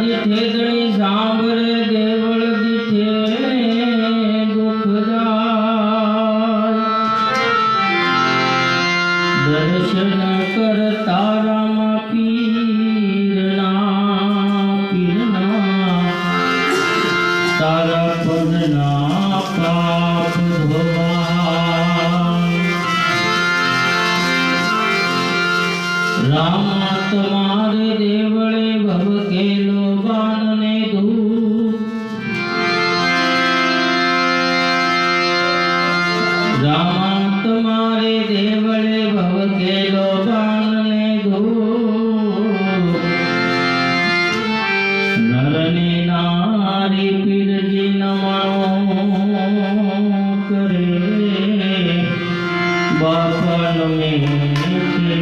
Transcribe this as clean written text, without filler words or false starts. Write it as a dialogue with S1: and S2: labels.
S1: દીઠે સાંભળે દેવળ દીઠે દુઃખ જાય દર્શન કરતા રામ પીરના તારા પગના પાપ ધોવા રામ તમારે દેવળે ભવકેલો બાણને ધૂપ રામ તમારે દેવળે ભવકેલો બાણને ધૂપ નરને નારી પીરજી નમણો કરે બાપન મેં